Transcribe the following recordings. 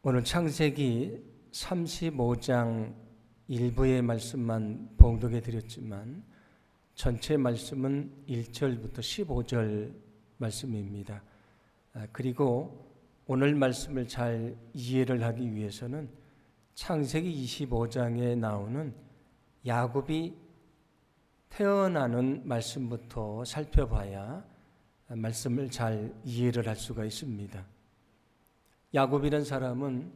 오늘 창세기 35장 일부의 말씀만 봉독해 드렸지만 전체 말씀은 1절부터 15절 말씀입니다. 그리고 오늘 말씀을 잘 이해를 하기 위해서는 창세기 25장에 나오는 야곱이 태어나는 말씀부터 살펴봐야 말씀을 잘 이해를 할 수가 있습니다. 야곱이라는 사람은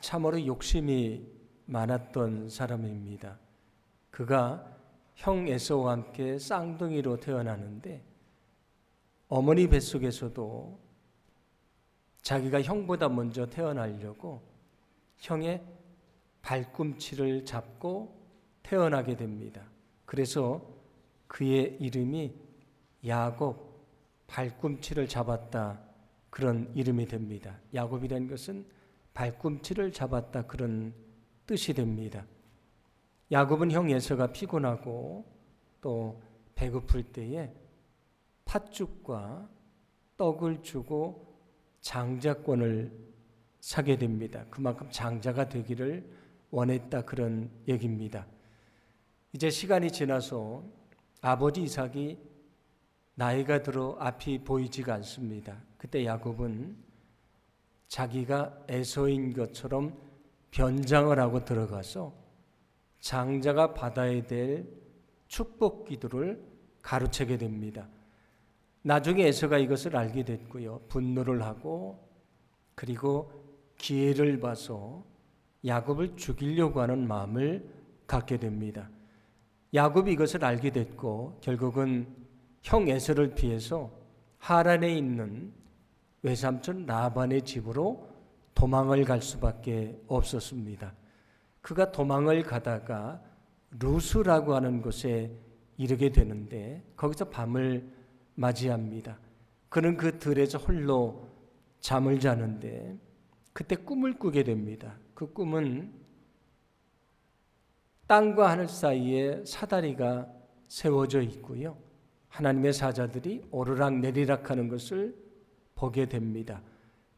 참으로 욕심이 많았던 사람입니다. 그가 형 에서와 함께 쌍둥이로 태어나는데 어머니 뱃속에서도 자기가 형보다 먼저 태어나려고 형의 발꿈치를 잡고 태어나게 됩니다. 그래서 그의 이름이 야곱, 발꿈치를 잡았다, 그런 이름이 됩니다. 야곱이라는 것은 발꿈치를 잡았다, 그런 뜻이 됩니다. 야곱은 형 에서가 피곤하고 또 배고플 때에 팥죽과 떡을 주고 장자권을 사게 됩니다. 그만큼 장자가 되기를 원했다, 그런 얘기입니다. 이제 시간이 지나서 아버지 이삭이 나이가 들어 앞이 보이지가 않습니다. 그때 야곱은 자기가 에서인 것처럼 변장을 하고 들어가서 장자가 받아야 될 축복 기도를 가로채게 됩니다. 나중에 에서가 이것을 알게 됐고요. 분노를 하고 그리고 기회를 봐서 야곱을 죽이려고 하는 마음을 갖게 됩니다. 야곱이 이것을 알게 됐고 결국은 형 에서를 피해서 하란에 있는 외삼촌 라반의 집으로 도망을 갈 수밖에 없었습니다. 그가 도망을 가다가 루스라고 하는 곳에 이르게 되는데 거기서 밤을 맞이합니다. 그는 그 들에서 홀로 잠을 자는데 그때 꿈을 꾸게 됩니다. 그 꿈은 땅과 하늘 사이에 사다리가 세워져 있고요. 하나님의 사자들이 오르락 내리락 하는 것을 보게 됩니다.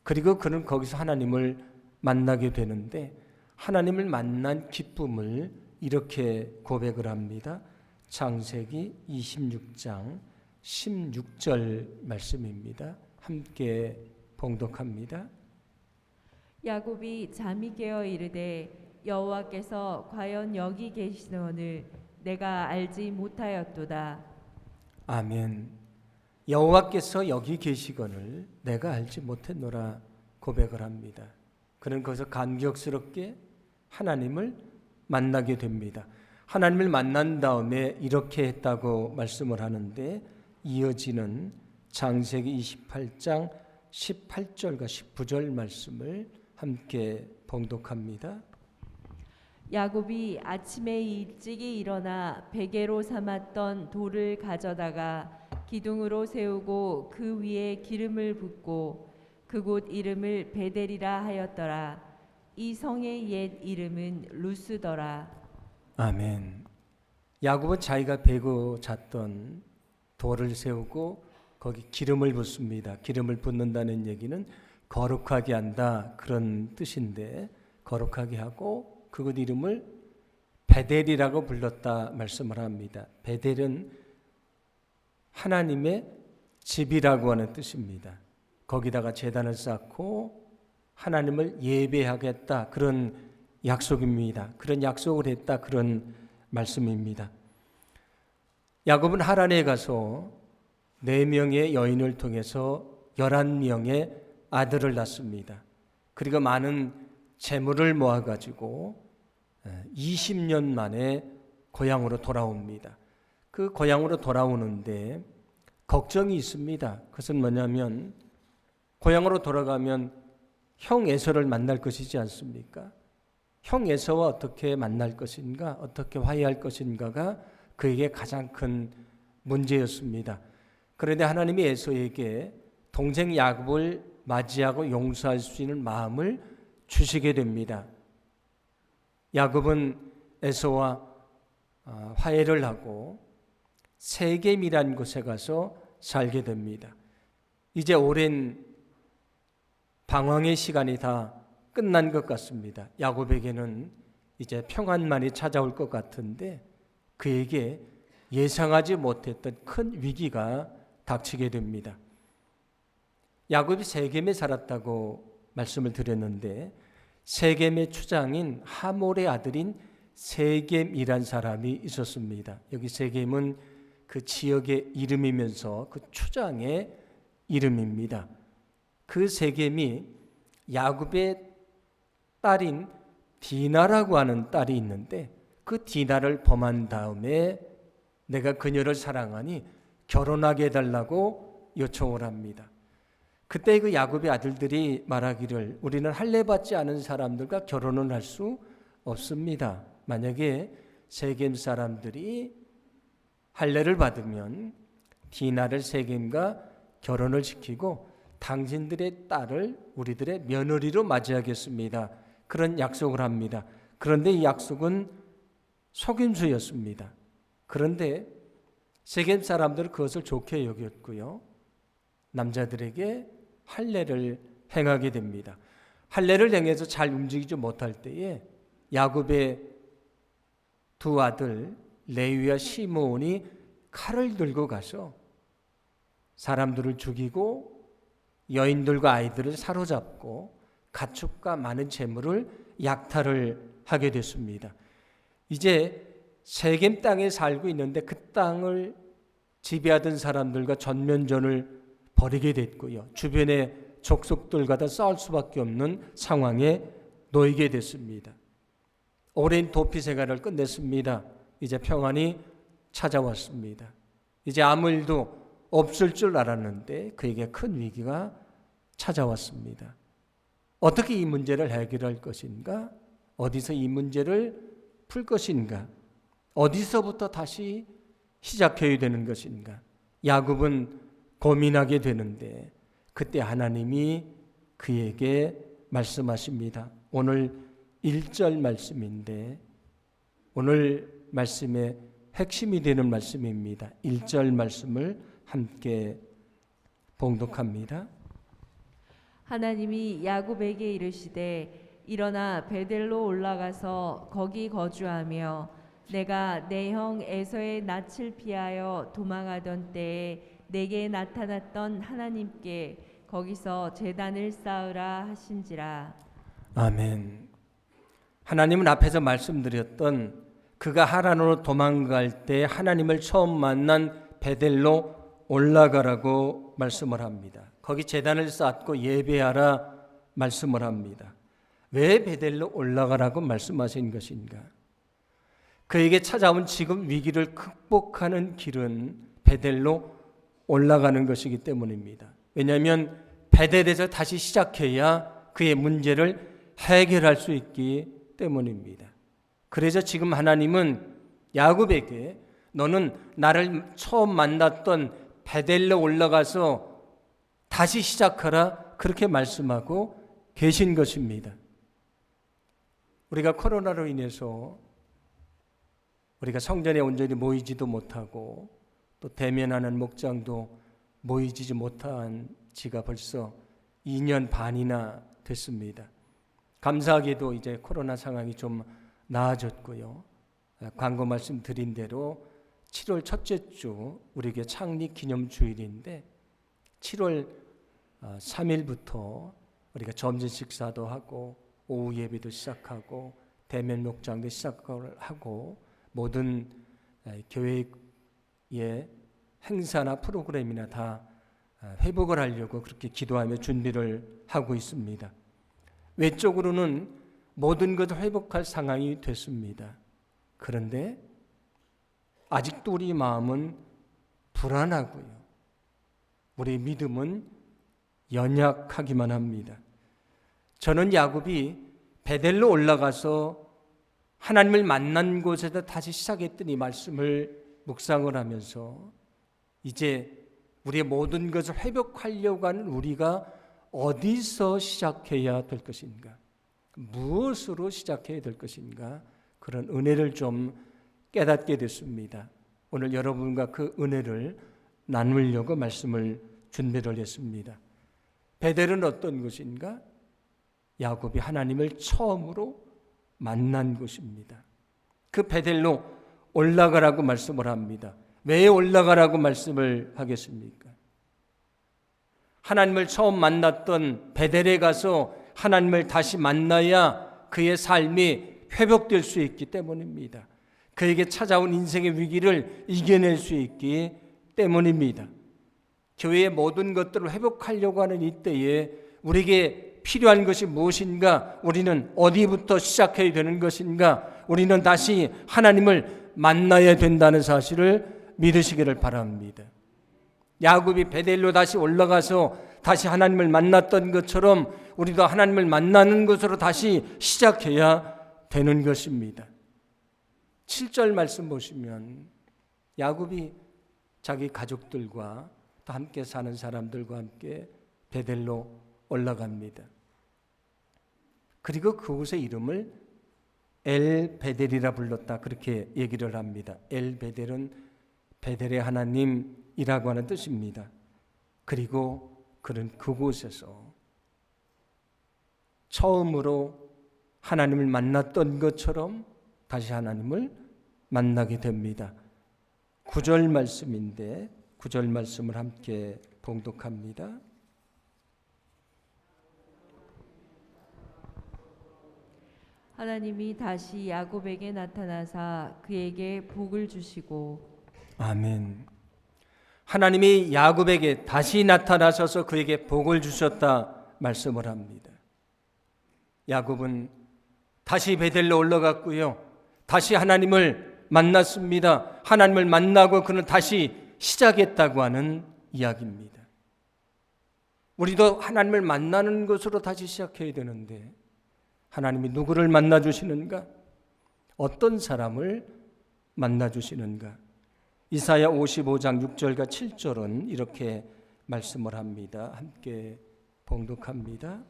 그리고 그는 거기서 하나님을 만나게 되는데 하나님을 만난 기쁨을 이렇게 고백을 합니다. 창세기 26장 16절 말씀입니다. 함께 봉독합니다. 야곱이 잠이 깨어 이르되 여호와께서 과연 여기 계시거늘 내가 알지 못하였도다. 아멘. 여호와께서 여기 계시거늘 내가 알지 못했노라 고백을 합니다. 그는 거기서 감격스럽게 하나님을 만나게 됩니다. 하나님을 만난 다음에 이렇게 했다고 말씀을 하는데 이어지는 창세기 28장 18절과 19절 말씀을 함께 봉독합니다. 야곱이 아침에 일찍이 일어나 베개로 삼았던 돌을 가져다가 기둥으로 세우고 그 위에 기름을 붓고 그곳 이름을 베델이라 하였더라. 이 성의 옛 이름은 루스더라. 아멘. 야곱은 자기가 베고 잤던 돌을 세우고 거기 기름을 붓습니다. 기름을 붓는다는 얘기는 거룩하게 한다, 그런 뜻인데 거룩하게 하고 그곳 이름을 베델이라고 불렀다 말씀을 합니다. 베델은 하나님의 집이라고 하는 뜻입니다. 거기다가 제단을 쌓고 하나님을 예배하겠다, 그런 약속입니다. 그런 약속을 했다, 그런 말씀입니다. 야곱은 하란에 가서 4명의 여인을 통해서 11명의 아들을 낳습니다. 그리고 많은 재물을 모아가지고 20년 만에 고향으로 돌아옵니다. 그 고향으로 돌아오는데 걱정이 있습니다. 그것은 뭐냐면 고향으로 돌아가면 형 에서를 만날 것이지 않습니까? 형 에서와 어떻게 만날 것인가, 어떻게 화해할 것인가가 그에게 가장 큰 문제였습니다. 그런데 하나님이 에서에게 동생 야곱을 맞이하고 용서할 수 있는 마음을 주시게 됩니다. 야곱은 에서와 화해를 하고 세겜이란 곳에 가서 살게 됩니다. 이제 오랜 방황의 시간이 다 끝난 것 같습니다. 야곱에게는 이제 평안만이 찾아올 것 같은데 그에게 예상하지 못했던 큰 위기가 닥치게 됩니다. 야곱이 세겜에 살았다고 말씀을 드렸는데 세겜의 추장인 하몰의 아들인 세겜이란 사람이 있었습니다. 여기 세겜은 그 지역의 이름이면서 그 추장의 이름입니다. 그 세겜이 야곱의 딸인 디나라고 하는 딸이 있는데 그 디나를 범한 다음에 내가 그녀를 사랑하니 결혼하게 해달라고 요청을 합니다. 그때 그 야곱의 아들들이 말하기를 우리는 할례 받지 않은 사람들과 결혼을 할 수 없습니다. 만약에 세겜 사람들이 할례를 받으면 디나를 세겜과 결혼을 시키고 당신들의 딸을 우리들의 며느리로 맞이하겠습니다. 그런 약속을 합니다. 그런데 이 약속은 속임수였습니다. 그런데 세겜 사람들은 그것을 좋게 여겼고요. 남자들에게 할례를 행하게 됩니다. 할례를 행해서 잘 움직이지 못할 때에 야곱의 두 아들 레위와 시므온이 칼을 들고 가서 사람들을 죽이고 여인들과 아이들을 사로잡고 가축과 많은 재물을 약탈을 하게 됐습니다. 이제 세겜 땅에 살고 있는데 그 땅을 지배하던 사람들과 전면전을 벌이게 됐고요. 주변의 족속들과 싸울 수밖에 없는 상황에 놓이게 됐습니다. 오랜 도피 생활을 끝냈습니다. 이제 평안이 찾아왔습니다. 이제 아무 일도 없을 줄 알았는데 그에게 큰 위기가 찾아왔습니다. 어떻게 이 문제를 해결할 것인가? 어디서 이 문제를 풀 것인가? 어디서부터 다시 시작해야 되는 것인가? 야곱은 고민하게 되는데 그때 하나님이 그에게 말씀하십니다. 오늘 1절 말씀인데 오늘 말씀의 핵심이 되는 말씀입니다. 1절 말씀을 함께 봉독합니다. 하나님이 야곱에게 이르시되 일어나 베델로 올라가서 거기 거주하며 내가 내 형 에서의 낯을 피하여 도망하던 때에 내게 나타났던 하나님께 거기서 제단을 쌓으라 하신지라. 아멘. 하나님은 앞에서 말씀드렸던 그가 하란으로 도망갈 때 하나님을 처음 만난 베델로 올라가라고 말씀을 합니다. 거기 제단을 쌓고 예배하라 말씀을 합니다. 왜 베델로 올라가라고 말씀하신 것인가? 그에게 찾아온 지금 위기를 극복하는 길은 베델로 올라가는 것이기 때문입니다. 왜냐하면 베델에서 다시 시작해야 그의 문제를 해결할 수 있기 때문입니다. 그래서 지금 하나님은 야곱에게 너는 나를 처음 만났던 베델로 올라가서 다시 시작하라 그렇게 말씀하고 계신 것입니다. 우리가 코로나로 인해서 우리가 성전에 온전히 모이지도 못하고 또 대면하는 목장도 모이지 못한 지가 벌써 2년 반이나 됐습니다. 감사하게도 이제 코로나 상황이 좀 나아졌고요. 광고 말씀드린 대로 7월 첫째 주 우리에게 창립 기념 주일인데 7월 3일부터 우리가 점심 식사도 하고 오후 예배도 시작하고 대면 목장도 시작하고 모든 교회의 행사나 프로그램이나 다 회복을 하려고 그렇게 기도하며 준비를 하고 있습니다. 외적으로는 모든 것을 회복할 상황이 됐습니다. 그런데 아직도 우리 마음은 불안하고요. 우리 믿음은 연약하기만 합니다. 저는 야곱이 베델로 올라가서 하나님을 만난 곳에서 다시 시작했던 이 말씀을 묵상을 하면서 이제 우리의 모든 것을 회복하려고 하는 우리가 어디서 시작해야 될 것인가? 무엇으로 시작해야 될 것인가? 그런 은혜를 좀 깨닫게 됐습니다. 오늘 여러분과 그 은혜를 나누려고 말씀을 준비를 했습니다. 베델은 어떤 곳인가? 야곱이 하나님을 처음으로 만난 곳입니다. 그 베델로 올라가라고 말씀을 합니다. 왜 올라가라고 말씀을 하겠습니까? 하나님을 처음 만났던 베델에 가서 하나님을 다시 만나야 그의 삶이 회복될 수 있기 때문입니다. 그에게 찾아온 인생의 위기를 이겨낼 수 있기 때문입니다. 교회의 모든 것들을 회복하려고 하는 이때에 우리에게 필요한 것이 무엇인가? 우리는 어디부터 시작해야 되는 것인가? 우리는 다시 하나님을 만나야 된다는 사실을 믿으시기를 바랍니다. 야곱이 베델로 다시 올라가서 다시 하나님을 만났던 것처럼 우리도 하나님을 만나는 것으로 다시 시작해야 되는 것입니다. 7절 말씀 보시면 야곱이 자기 가족들과 또 함께 사는 사람들과 함께 베델로 올라갑니다. 그리고 그곳의 이름을 엘 베델이라 불렀다, 그렇게 얘기를 합니다. 엘 베델은 베델의 하나님이라고 하는 뜻입니다. 그리고 그는 그곳에서 처음으로 하나님을 만났던 것처럼 다시 하나님을 만나게 됩니다. 9절 말씀인데 9절 말씀을 함께 봉독합니다. 하나님이 다시 야곱에게 나타나사 그에게 복을 주시고. 아멘. 하나님이 야곱에게 다시 나타나셔서 그에게 복을 주셨다 말씀을 합니다. 야곱은 다시 베델로 올라갔고요. 다시 하나님을 만났습니다. 하나님을 만나고 그는 다시 시작했다고 하는 이야기입니다. 우리도 하나님을 만나는 것으로 다시 시작해야 되는데 하나님이 누구를 만나 주시는가? 어떤 사람을 만나 주시는가? 이사야 55장 6절과 7절은 이렇게 말씀을 합니다. 함께 봉독합니다.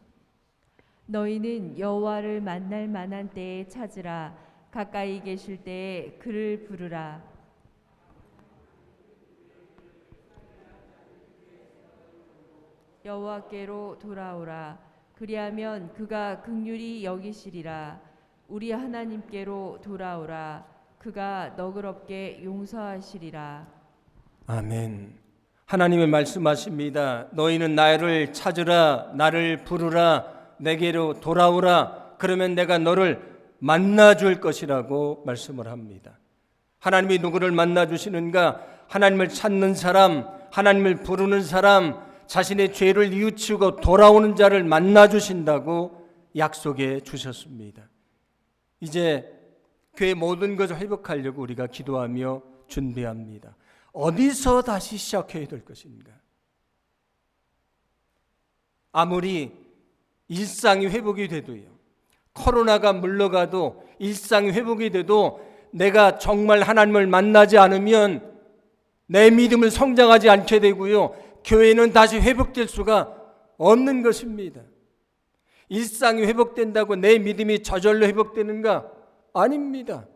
너희는 여호와를 만날 만한 때에 찾으라. 가까이 계실 때에 그를 부르라. 여호와께로 돌아오라. 그리하면 그가 긍휼히 여기시리라. 우리 하나님께로 돌아오라. 그가 너그럽게 용서하시리라. 아멘. 하나님의 말씀하십니다. 너희는 나를 찾으라, 나를 부르라, 내게로 돌아오라. 그러면 내가 너를 만나줄 것이라고 말씀을 합니다. 하나님이 누구를 만나주시는가? 하나님을 찾는 사람, 하나님을 부르는 사람, 자신의 죄를 뉘우치고 돌아오는 자를 만나주신다고 약속해 주셨습니다. 이제 교회 모든 것을 회복하려고 우리가 기도하며 준비합니다. 어디서 다시 시작해야 될 것인가? 아무리 일상이 회복이 돼도요, 코로나가 물러가도 일상이 회복이 돼도 내가 정말 하나님을 만나지 않으면 내 믿음을 성장하지 않게 되고요, 교회는 다시 회복될 수가 없는 것입니다. 일상이 회복된다고 내 믿음이 저절로 회복되는가? 아닙니다.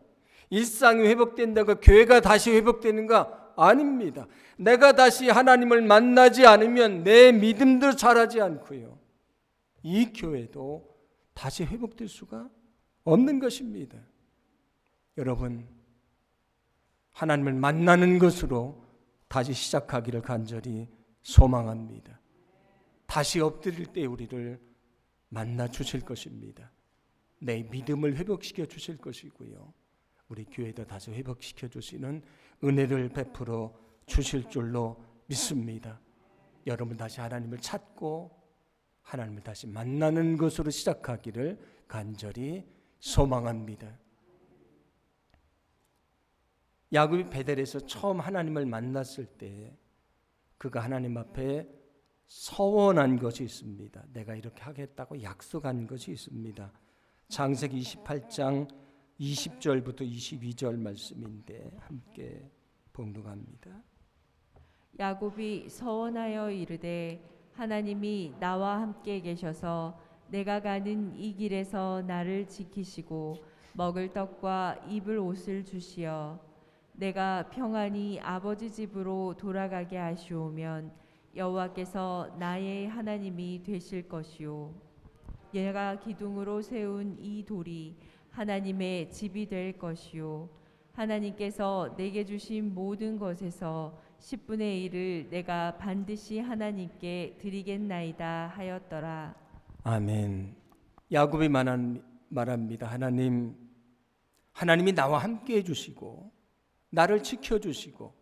일상이 회복된다고 교회가 다시 회복되는가? 아닙니다. 내가 다시 하나님을 만나지 않으면 내 믿음도 자라지 않고요, 이 교회도 다시 회복될 수가 없는 것입니다. 여러분, 하나님을 만나는 것으로 다시 시작하기를 간절히 소망합니다. 다시 엎드릴 때 우리를 만나 주실 것입니다. 내 믿음을 회복시켜 주실 것이고요, 우리 교회도 다시 회복시켜 주시는 은혜를 베풀어 주실 줄로 믿습니다. 여러분 다시 하나님을 찾고 하나님을 다시 만나는 것으로 시작하기를 간절히 소망합니다. 야곱이 베델에서 처음 하나님을 만났을 때 그가 하나님 앞에 서원한 것이 있습니다. 내가 이렇게 하겠다고 약속한 것이 있습니다. 창세기 28장 20절부터 22절 말씀인데 함께 봉독합니다. 야곱이 서원하여 이르되 하나님이 나와 함께 계셔서 내가 가는 이 길에서 나를 지키시고 먹을 떡과 입을 옷을 주시어 내가 평안히 아버지 집으로 돌아가게 하시오면 여호와께서 나의 하나님이 되실 것이요 얘가 기둥으로 세운 이 돌이 하나님의 집이 될 것이요 하나님께서 내게 주신 모든 것에서 10분의 1을 내가 반드시 하나님께 드리겠나이다 하였더라. 아멘. 야곱이 말합니다. 하나님이 나와 함께 해주시고 나를 지켜주시고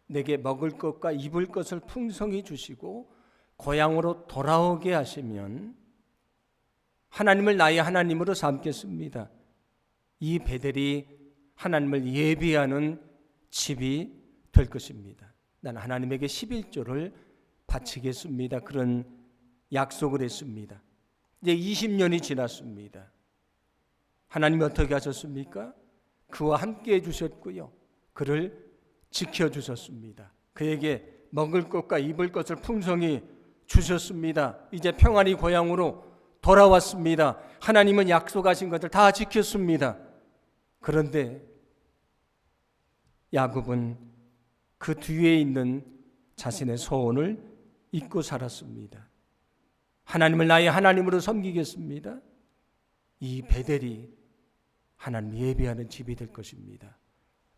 내게 먹을 것과 입을 것을 풍성히 주시고 고향으로 돌아오게 하시면 하나님을 나의 하나님으로 삼겠습니다. 이 베델이 하나님을 예비하는 집이 될 것입니다. 나는 하나님에게 11조를 바치겠습니다. 그런 약속을 했습니다. 이제 20년이 지났습니다. 하나님이 어떻게 하셨습니까? 그와 함께 해주셨고요. 그를 지켜주셨습니다. 그에게 먹을 것과 입을 것을 풍성히 주셨습니다. 이제 평안히 고향으로 돌아왔습니다. 하나님은 약속하신 것을 다 지켰습니다. 그런데 야곱은 그 뒤에 있는 자신의 소원을 잊고 살았습니다. 하나님을 나의 하나님으로 섬기겠습니다. 이 베델이 하나님 예배하는 집이 될 것입니다.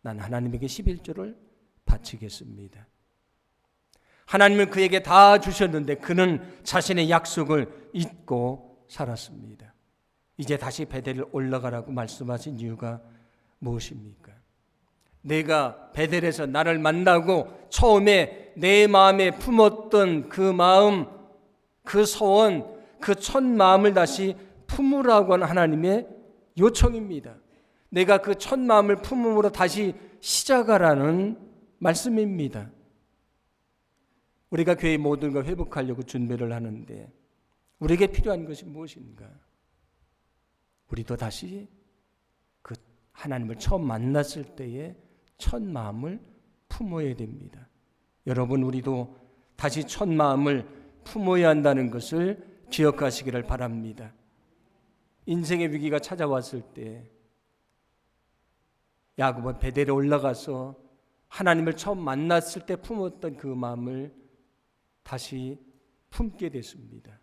난 하나님에게 11조를 바치겠습니다. 하나님은 그에게 다 주셨는데 그는 자신의 약속을 잊고 살았습니다. 이제 다시 베델을 올라가라고 말씀하신 이유가 무엇입니까? 내가 베델에서 나를 만나고 처음에 내 마음에 품었던 그 마음, 그 소원, 그 첫 마음을 다시 품으라고 하는 하나님의 요청입니다. 내가 그 첫 마음을 품음으로 다시 시작하라는 말씀입니다. 우리가 교회 모든 걸 회복하려고 준비를 하는데 우리에게 필요한 것이 무엇인가? 우리도 다시 그 하나님을 처음 만났을 때의 첫 마음을 품어야 됩니다. 여러분, 우리도 다시 첫 마음을 품어야 한다는 것을 기억하시기를 바랍니다. 인생의 위기가 찾아왔을 때 야곱은 베델에 올라가서 하나님을 처음 만났을 때 품었던 그 마음을 다시 품게 됐습니다.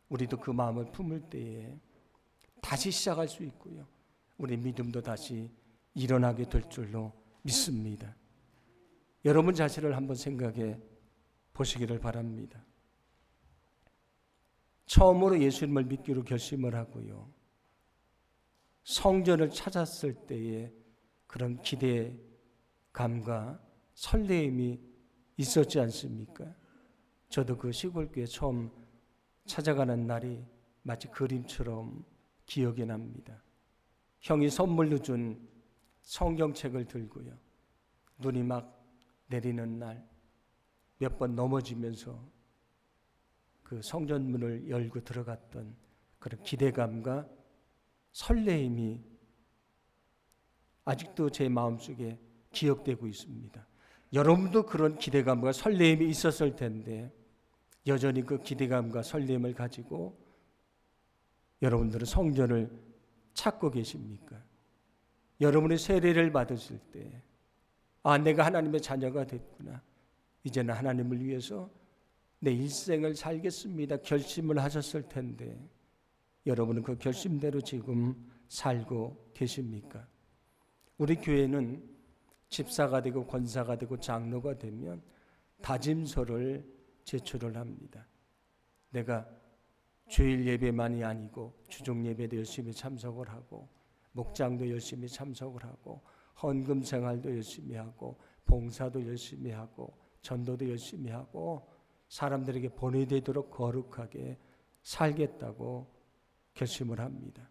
우리도 그 마음을 품을 때에 다시 시작할 수 있고요. 우리 믿음도 다시 일어나게 될 줄로 믿습니다. 여러분 자신을 한번 생각해 보시기를 바랍니다. 처음으로 예수님을 믿기로 결심을 하고요. 성전을 찾았을 때의 그런 기대감과 설레임이 있었지 않습니까? 저도 그 시골교회 처음 찾아가는 날이 마치 그림처럼 기억이 납니다. 형이 선물로 준 성경책을 들고요. 눈이 막 내리는 날 몇 번 넘어지면서 그 성전문을 열고 들어갔던 그런 기대감과 설레임이 아직도 제 마음속에 기억되고 있습니다. 여러분도 그런 기대감과 설레임이 있었을 텐데 여전히 그 기대감과 설렘을 가지고 여러분들은 성전을 찾고 계십니까? 여러분의 세례를 받으실 때 내가 하나님의 자녀가 됐구나. 이제는 하나님을 위해서 내 일생을 살겠습니다. 결심을 하셨을 텐데 여러분은 그 결심대로 지금 살고 계십니까? 우리 교회는 집사가 되고 권사가 되고 장로가 되면 다짐서를 제출을 합니다. 내가 주일 예배만이 아니고 주중 예배도 열심히 참석을 하고 목장도 열심히 참석을 하고 헌금 생활도 열심히 하고 봉사도 열심히 하고 전도도 열심히 하고 사람들에게 본이 되도록 거룩하게 살겠다고 결심을 합니다.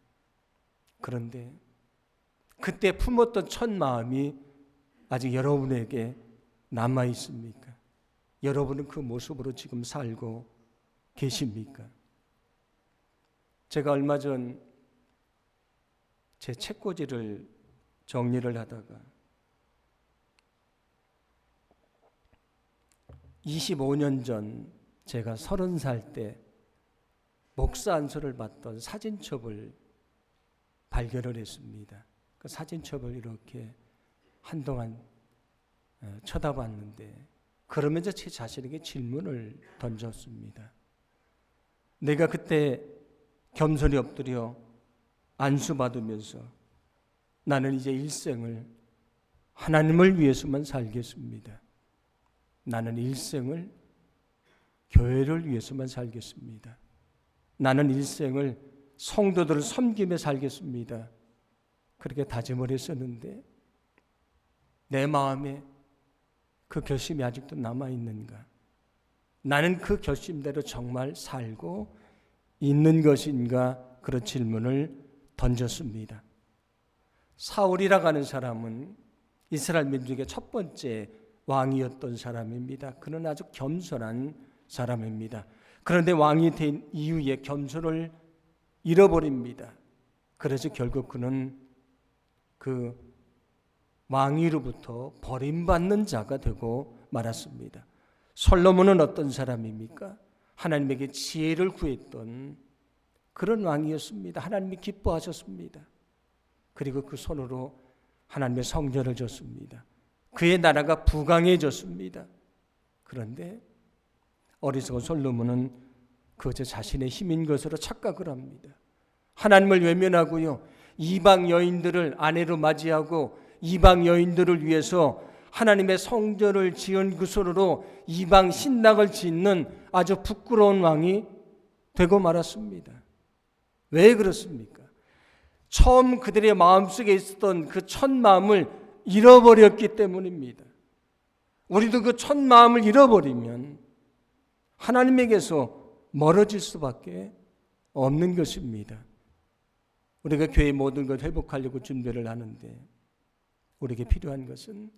그런데 그때 품었던 첫 마음이 아직 여러분에게 남아 있습니까? 여러분은 그 모습으로 지금 살고 계십니까? 제가 얼마 전 제 책꽂이를 정리를 하다가 25년 전 제가 30살 때 목사 안수를 받던 사진첩을 발견을 했습니다. 그 사진첩을 이렇게 한동안 쳐다봤는데 그러면서 제 자신에게 질문을 던졌습니다. 내가 그때 겸손히 엎드려 안수받으면서 나는 이제 일생을 하나님을 위해서만 살겠습니다. 나는 일생을 교회를 위해서만 살겠습니다. 나는 일생을 성도들을 섬기며 살겠습니다. 그렇게 다짐을 했었는데 내 마음에 그 결심이 아직도 남아있는가? 나는 그 결심대로 정말 살고 있는 것인가? 그런 질문을 던졌습니다. 사울이라고 하는 사람은 이스라엘 민족의 첫 번째 왕이었던 사람입니다. 그는 아주 겸손한 사람입니다. 그런데 왕이 된 이후에 겸손을 잃어버립니다. 그래서 결국 그는 그 왕위로부터 버림받는 자가 되고 말았습니다. 솔로몬은 어떤 사람입니까? 하나님에게 지혜를 구했던 그런 왕이었습니다. 하나님이 기뻐하셨습니다. 그리고 그 손으로 하나님의 성전을 줬습니다. 그의 나라가 부강해졌습니다. 그런데 어리석은 솔로몬은 그저 자신의 힘인 것으로 착각을 합니다. 하나님을 외면하고요, 이방 여인들을 아내로 맞이하고 이방 여인들을 위해서 하나님의 성전을 지은 그 손으로 이방 신당을 짓는 아주 부끄러운 왕이 되고 말았습니다. 왜 그렇습니까? 처음 그들의 마음속에 있었던 그 첫 마음을 잃어버렸기 때문입니다. 우리도 그 첫 마음을 잃어버리면 하나님에게서 멀어질 수밖에 없는 것입니다. 우리가 교회 모든 걸 회복하려고 준비를 하는데 우리에게 필요한 것은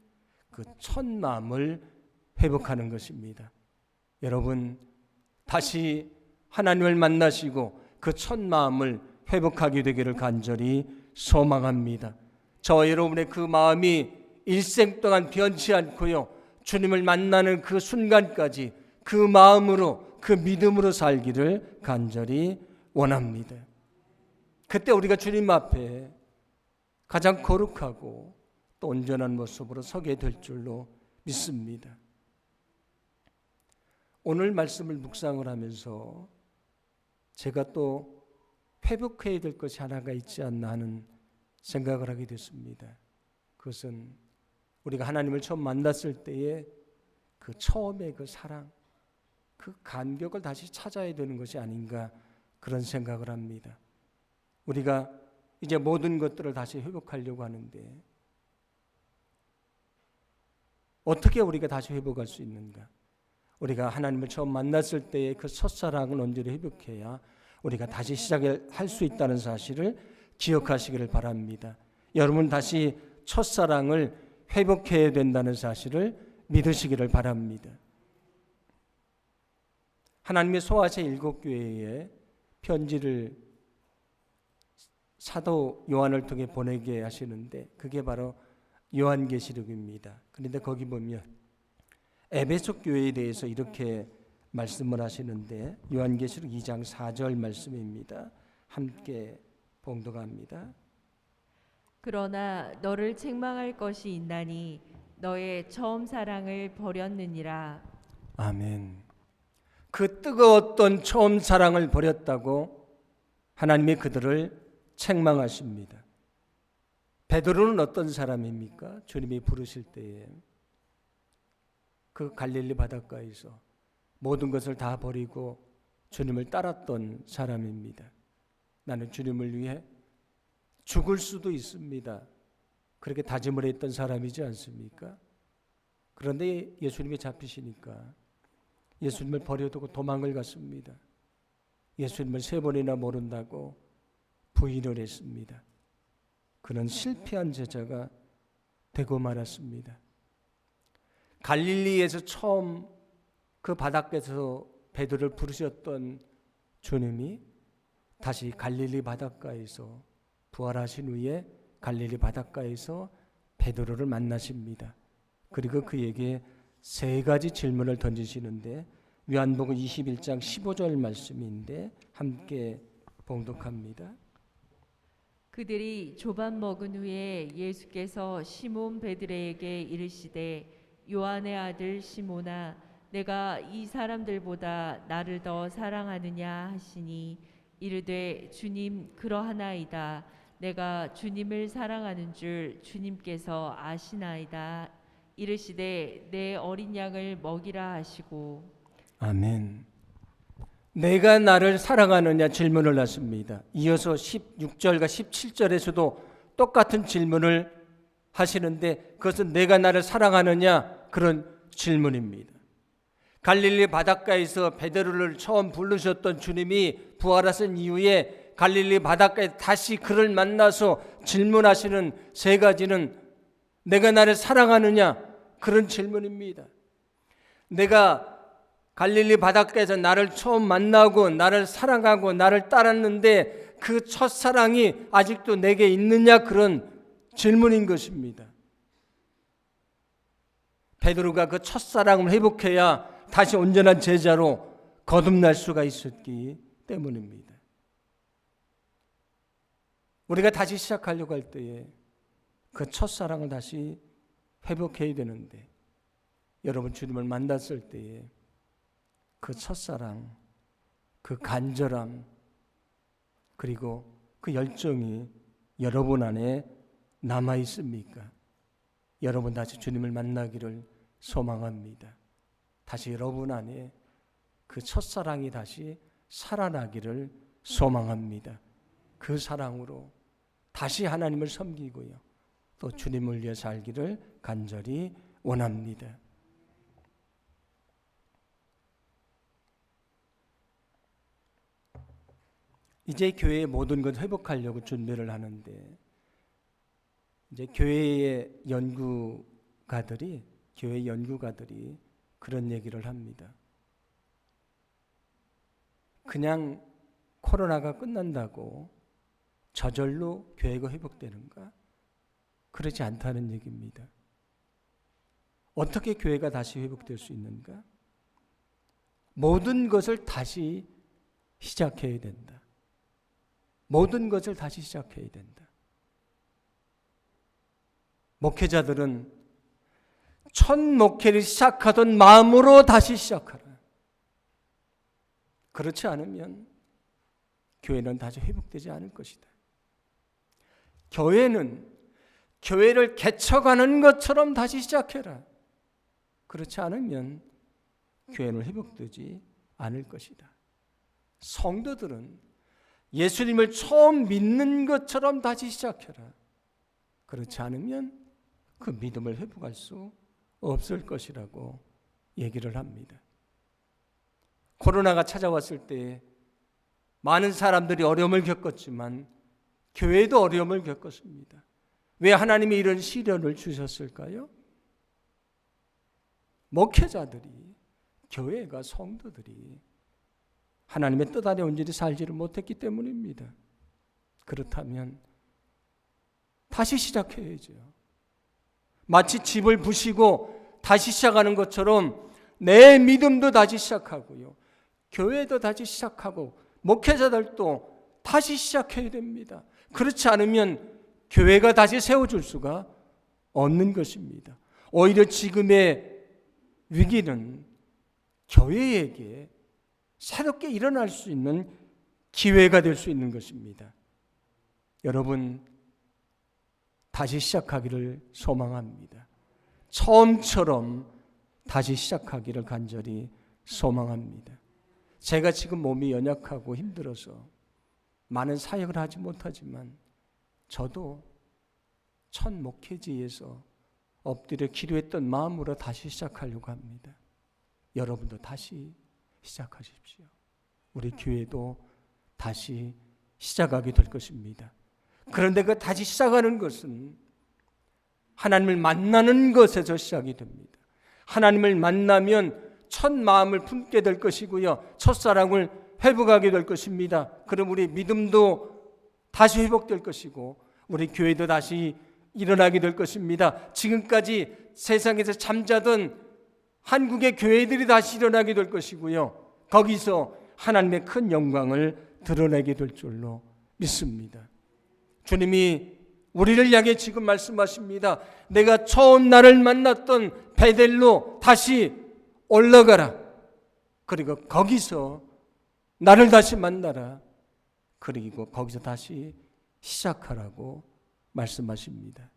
그 첫 마음을 회복하는 것입니다. 여러분, 다시 하나님을 만나시고 그 첫 마음을 회복하게 되기를 간절히 소망합니다. 저와 여러분의 그 마음이 일생 동안 변치 않고요, 주님을 만나는 그 순간까지 그 마음으로, 그 믿음으로 살기를 간절히 원합니다. 그때 우리가 주님 앞에 가장 거룩하고 또 온전한 모습으로 서게 될 줄로 믿습니다. 오늘 말씀을 묵상을 하면서 제가 또 회복해야 될 것이 하나가 있지 않나 하는 생각을 하게 됐습니다. 그것은 우리가 하나님을 처음 만났을 때의 그 처음의 그 사랑, 그 감격을 다시 찾아야 되는 것이 아닌가 그런 생각을 합니다. 우리가 이제 모든 것들을 다시 회복하려고 하는데 어떻게 우리가 다시 회복할 수 있는가? 우리가 하나님을 처음 만났을 때의 그 첫사랑을 온전히 회복해야 우리가 다시 시작을 할 수 있다는 사실을 기억하시기를 바랍니다. 여러분 다시 첫사랑을 회복해야 된다는 사실을 믿으시기를 바랍니다. 하나님의 소아시 7교회에 편지를 사도 요한을 통해 보내게 하시는데 그게 바로 요한계시록입니다. 그런데 거기 보면 에베소 교회에 대해서 이렇게 말씀을 하시는데 요한계시록 2장 4절 말씀입니다. 함께 봉독합니다. 그러나 너를 책망할 것이 있나니 너의 처음 사랑을 버렸느니라. 아멘. 그 뜨거웠던 처음 사랑을 버렸다고 하나님이 그들을 책망하십니다. 베드로는 어떤 사람입니까? 주님이 부르실 때에 그 갈릴리 바닷가에서 모든 것을 다 버리고 주님을 따랐던 사람입니다. 나는 주님을 위해 죽을 수도 있습니다. 그렇게 다짐을 했던 사람이지 않습니까? 그런데 예수님이 잡히시니까 예수님을 버려두고 도망을 갔습니다. 예수님을 3번이나 모른다고 부인을 했습니다. 그는 실패한 제자가 되고 말았습니다. 갈릴리에서 처음 그 바닷가에서 베드로를 부르셨던 주님이 다시 갈릴리 바닷가에서 부활하신 후에 갈릴리 바닷가에서 베드로를 만나십니다. 그리고 그에게 3가지 질문을 던지시는데 요한복음 21장 15절 말씀인데 함께 봉독합니다. 그들이 조반 먹은 후에 예수께서 시몬 베드로에게 이르시되 요한의 아들 시몬아 내가 이 사람들보다 나를 더 사랑하느냐 하시니 이르되 주님 그러하나이다. 내가 주님을 사랑하는 줄 주님께서 아시나이다. 이르시되 내 어린 양을 먹이라 하시고. 아멘. 내가 나를 사랑하느냐 질문을 하십니다. 이어서 16절과 17절에서도 똑같은 질문을 하시는데 그것은 내가 나를 사랑하느냐 그런 질문입니다. 갈릴리 바닷가에서 베드로를 처음 부르셨던 주님이 부활하신 이후에 갈릴리 바닷가에 다시 그를 만나서 질문하시는 세 가지는 내가 나를 사랑하느냐 그런 질문입니다. 내가 갈릴리 바닷가에서 나를 처음 만나고 나를 사랑하고 나를 따랐는데 그 첫사랑이 아직도 내게 있느냐 그런 질문인 것입니다. 베드로가 그 첫사랑을 회복해야 다시 온전한 제자로 거듭날 수가 있었기 때문입니다. 우리가 다시 시작하려고 할 때에 그 첫사랑을 다시 회복해야 되는데 여러분 주님을 만났을 때에 그 첫사랑, 그 간절함 그리고 그 열정이 여러분 안에 남아 있습니까? 여러분 다시 주님을 만나기를 소망합니다. 다시 여러분 안에 그 첫사랑이 다시 살아나기를 소망합니다. 그 사랑으로 다시 하나님을 섬기고요. 또 주님을 위해 살기를 간절히 원합니다. 이제 교회의 모든 것 회복하려고 준비를 하는데 이제 교회 연구가들이 그런 얘기를 합니다. 그냥 코로나가 끝난다고 저절로 교회가 회복되는가? 그렇지 않다는 얘기입니다. 어떻게 교회가 다시 회복될 수 있는가? 모든 것을 다시 시작해야 된다. 모든 것을 다시 시작해야 된다. 목회자들은 첫 목회를 시작하던 마음으로 다시 시작하라. 그렇지 않으면 교회는 다시 회복되지 않을 것이다. 교회는 교회를 개척하는 것처럼 다시 시작해라. 그렇지 않으면 교회는 회복되지 않을 것이다. 성도들은 예수님을 처음 믿는 것처럼 다시 시작해라. 그렇지 않으면 그 믿음을 회복할 수 없을 것이라고 얘기를 합니다. 코로나가 찾아왔을 때 많은 사람들이 어려움을 겪었지만 교회도 어려움을 겪었습니다. 왜 하나님이 이런 시련을 주셨을까요? 목회자들이, 교회가, 성도들이 하나님의 뜻 안에 온전히 살지를 못했기 때문입니다. 그렇다면 다시 시작해야죠. 마치 집을 부시고 다시 시작하는 것처럼 내 믿음도 다시 시작하고요. 교회도 다시 시작하고 목회자들도 다시 시작해야 됩니다. 그렇지 않으면 교회가 다시 세워줄 수가 없는 것입니다. 오히려 지금의 위기는 교회에게 새롭게 일어날 수 있는 기회가 될 수 있는 것입니다. 여러분 다시 시작하기를 소망합니다. 처음처럼 다시 시작하기를 간절히 소망합니다. 제가 지금 몸이 연약하고 힘들어서 많은 사역을 하지 못하지만 저도 첫 목회지에서 엎드려 기도했던 마음으로 다시 시작하려고 합니다. 여러분도 다시 시작하십시오. 우리 교회도 다시 시작하게 될 것입니다. 그런데 그 다시 시작하는 것은 하나님을 만나는 것에서 시작이 됩니다. 하나님을 만나면 첫 마음을 품게 될 것이고요. 첫사랑을 회복하게 될 것입니다. 그럼 우리 믿음도 다시 회복될 것이고 우리 교회도 다시 일어나게 될 것입니다. 지금까지 세상에서 잠자던 한국의 교회들이 다시 일어나게 될 것이고요. 거기서 하나님의 큰 영광을 드러내게 될 줄로 믿습니다. 주님이 우리를 향해 지금 말씀하십니다. 내가 처음 나를 만났던 베델로 다시 올라가라. 그리고 거기서 나를 다시 만나라. 그리고 거기서 다시 시작하라고 말씀하십니다.